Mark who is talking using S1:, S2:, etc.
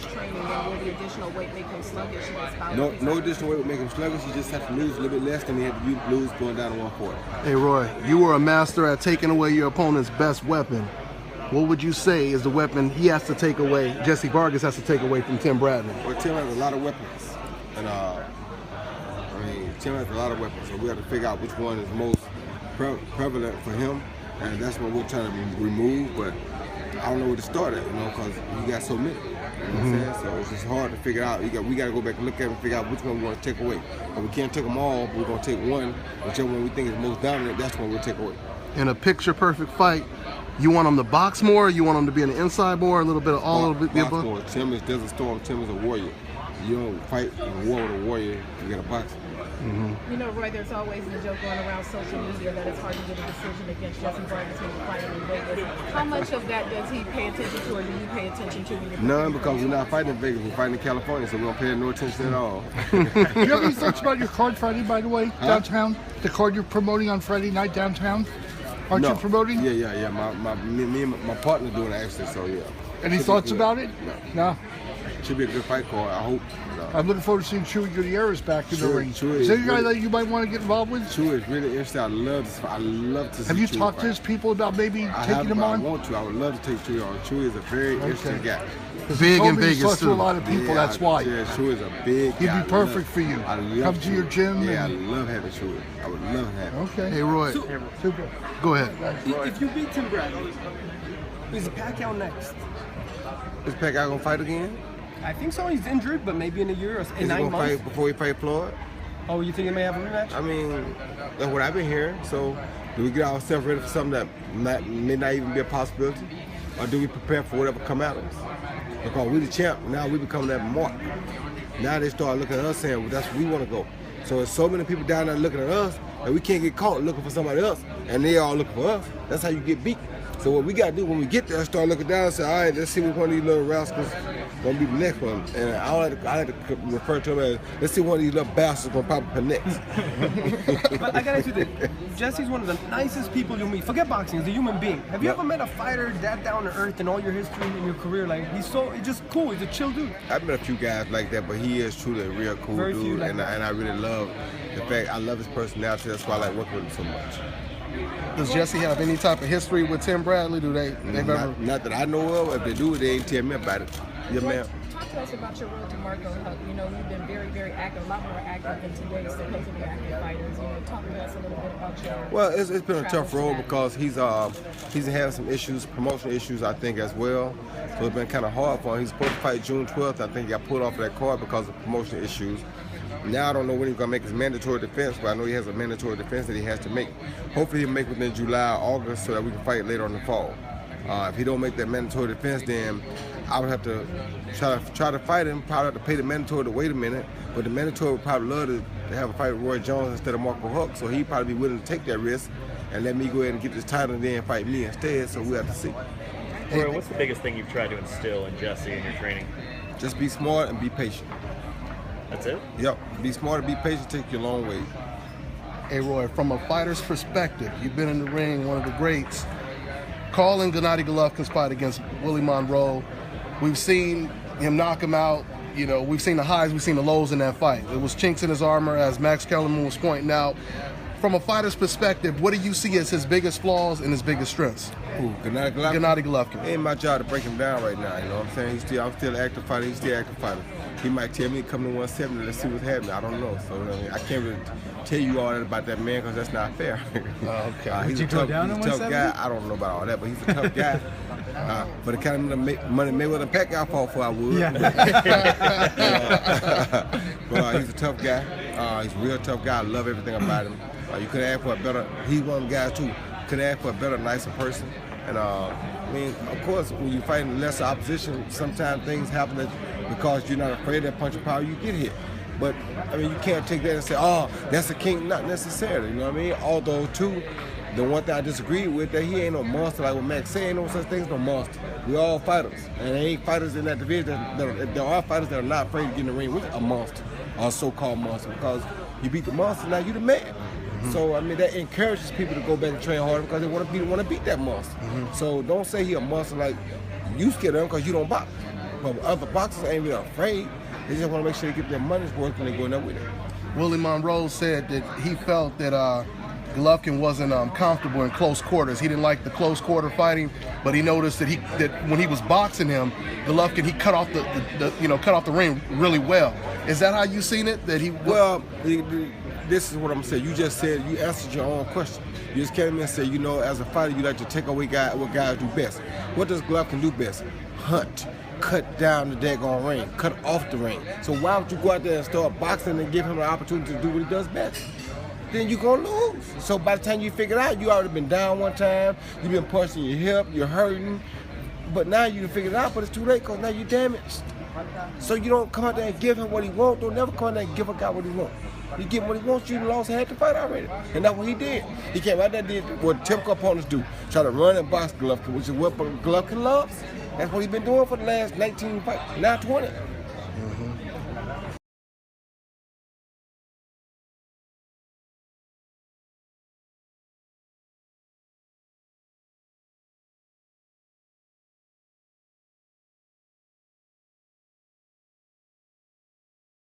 S1: his training, and will the additional weight make him sluggish?
S2: No additional weight would make him sluggish. He just has to lose a little bit less than he had to lose going down to 140.
S3: Hey Roy, you were a master at taking away your opponent's best weapon. What would you say is the weapon he has to take away, Jesse Vargas has to take away from Tim Bradley?
S2: Well, Tim has a lot of weapons. And Tim has a lot of weapons, so we have to figure out which one is most prevalent for him, and that's what we're trying to remove. But I don't know where to start at, because he got so many. You know what I'm saying? So it's just hard to figure out. We got to go back and look at it and figure out which one we want to take away. But we can't take them all, but we're going to take one, whichever one we think is most dominant, that's one we'll take away.
S3: In a picture-perfect fight, you want him to box more, or you want him to be an inside more, a little bit of all of it?
S2: Box more. Tim is Desert Storm. Tim is a warrior. You don't fight in war with a warrior, you got to box.
S1: Roy, there's always the joke going around social media that it's hard to get a decision against Jesse Vargas when you fight him in Vegas. How much of that does he pay attention to, or do you pay attention to?
S2: None, because we're not fighting in Vegas. We're fighting in California, so we don't pay no attention at all.
S4: Do you have any thoughts about your card Friday, by the way, downtown? The card you're promoting on Friday night downtown? Aren't you promoting?
S2: Yeah. Me and my partner doing it actually, so yeah.
S4: Any thoughts about it?
S2: No. Should be a good fight card, I hope.
S4: I'm looking forward to seeing Chewy Gutierrez back in the ring. Is there a guy that you might want to get involved with?
S2: Chewy is really interesting. I love to see
S4: Have you
S2: Chewy
S4: talked to his people about maybe taking him on?
S2: I want to. I would love to take Chewy on. Chewy is a very interesting guy.
S3: Big in Vegas,
S4: too. A lot of people, that's why.
S2: Yeah, Chewy is a big guy.
S4: He'd be perfect for you. Come to your gym.
S2: Yeah, I love having Chewy. I would love having him.
S4: Okay.
S3: Hey, Roy.
S4: Super.
S3: Go ahead.
S5: If you beat Tim Bradley, is Pacquiao next?
S2: Is Pacquiao going to fight again?
S5: I think so. He's injured, but maybe in a year or in 9 months.
S2: Fight before he fight Floyd?
S5: Oh, you think he may have a rematch?
S2: I mean, that's what I've been hearing. So, do we get ourselves ready for something that may not even be a possibility? Or do we prepare for whatever come at us? Because we the champ, now we become that mark. Now they start looking at us saying, well, that's where we want to go. So there's so many people down there looking at us that we can't get caught looking for somebody else, and they all looking for us. That's how you get beat. So what we got to do when we get there, start looking down and say, all right, let's see which one of these little rascals going to be the next one. And I like to refer to them as, let's see one of these little bastards going to pop up next.
S5: But I got to ask you this. Jesse's one of the nicest people you'll meet. Forget boxing, he's a human being. Have you ever met a fighter that down to earth in all your history in your career? Like, he's just cool. He's a chill dude.
S2: I've met a few guys like that, but he is truly a real cool dude. And I really love the fact, I love his personality. That's why I like working with him so much.
S3: Does Jesse have any type of history with Tim Bradley? Do they?
S2: Not that I know of. If they do, they ain't tell me about it. Yeah, ma'am.
S1: Talk to us about your road to Marco Huck. You've been very, very active, a lot more active than today's supposedly active fighters. Talk to us a little bit about your.
S2: Well, it's been a tough road because he's had some issues, promotional issues, I think, as well. So it's been kind of hard for him. He's supposed to fight June 12th. I think he got pulled off of that card because of promotional issues. Now I don't know when he's going to make his mandatory defense, but I know he has a mandatory defense that he has to make. Hopefully he'll make within July or August so that we can fight later in the fall. If he don't make that mandatory defense, then I would have to try to fight him, probably have to pay the mandatory to wait a minute, but the mandatory would probably love to have a fight with Roy Jones instead of Marco Huck, so he'd probably be willing to take that risk and let me go ahead and get this title and then fight me instead, so we'll have to see.
S6: Roy, what's the biggest thing you've tried to instill in Jesse in your training?
S2: Just be smart and be patient.
S6: That's it?
S2: Yep. Be smart and be patient, take you a long way.
S3: Hey, Roy, from a fighter's perspective, you've been in the ring, one of the greats. Calling Gennady Golovkin's fight against Willie Monroe, we've seen him knock him out. We've seen the highs, we've seen the lows in that fight. It was chinks in his armor, as Max Kellerman was pointing out. From a fighter's perspective, what do you see as his biggest flaws and his biggest strengths?
S2: Who, Gennady Golovkin?
S3: Gennady Golovkin.
S2: It ain't my job to break him down right now, you know what I'm saying? I'm still an active fighter, he's still an active fighter. He might tell me to come to 170, let's see what's happening. I don't know. So I can't really tell you all that about that man because that's not fair.
S3: Okay.
S2: He's a tough guy. I don't know about all that, but he's a tough guy. For the kind of money Mayweather Pacquiao fought for, I would.
S4: Yeah.
S2: But he's a tough guy. He's a real tough guy. I love everything about him. You could ask for a better, he's one of the guys too, you could ask for a better, nicer person. And of course, when you're fighting lesser opposition, sometimes things happen because you're not afraid of that punch of power, you get hit. But, you can't take that and say, oh, that's a king. Not necessarily, you know what I mean? Although, too, the one thing I disagree with, that he ain't no monster like what Max said. Ain't no such thing as no monster. We all fighters. And there ain't fighters in that division. There are fighters that are not afraid to get in the ring with a monster, or a so-called monster, because you beat the monster, now you the man. So, that encourages people to go back and train harder because they want to beat that monster. So don't say he a monster like you scared of him because you don't box. But other boxers ain't really afraid. They just want to make sure they get their money's worth when they go in there with it.
S3: Willie Monroe said that he felt that Golovkin wasn't comfortable in close quarters. He didn't like the close quarter fighting, but he noticed that when he was boxing him, Golovkin, he cut off the ring really well. Is that how you seen it? That he
S2: this is what I'm saying. You just said, you answered your own question. You just came in and said, you know, as a fighter, you like to take away what guys do best. What does Golovkin do best? Hunt. Cut down the daggone ring. Cut off the ring. So why would you go out there and start boxing and give him an opportunity to do what he does best? Then you're going to lose. So by the time you figure it out, you already been down one time, you've been punching your hip, you're hurting. But now you figured it out, but it's too late because now you're damaged. So you don't come out there and give him what he wants. Don't never come out there and give a guy what he wants. You give him what he wants, you lost half the fight already. And that's what he did. He came out there and did what typical opponents do. Try to run and box Golovkin, which is what Golovkin loves. That's what he's been doing for the last 19 fights, now 20.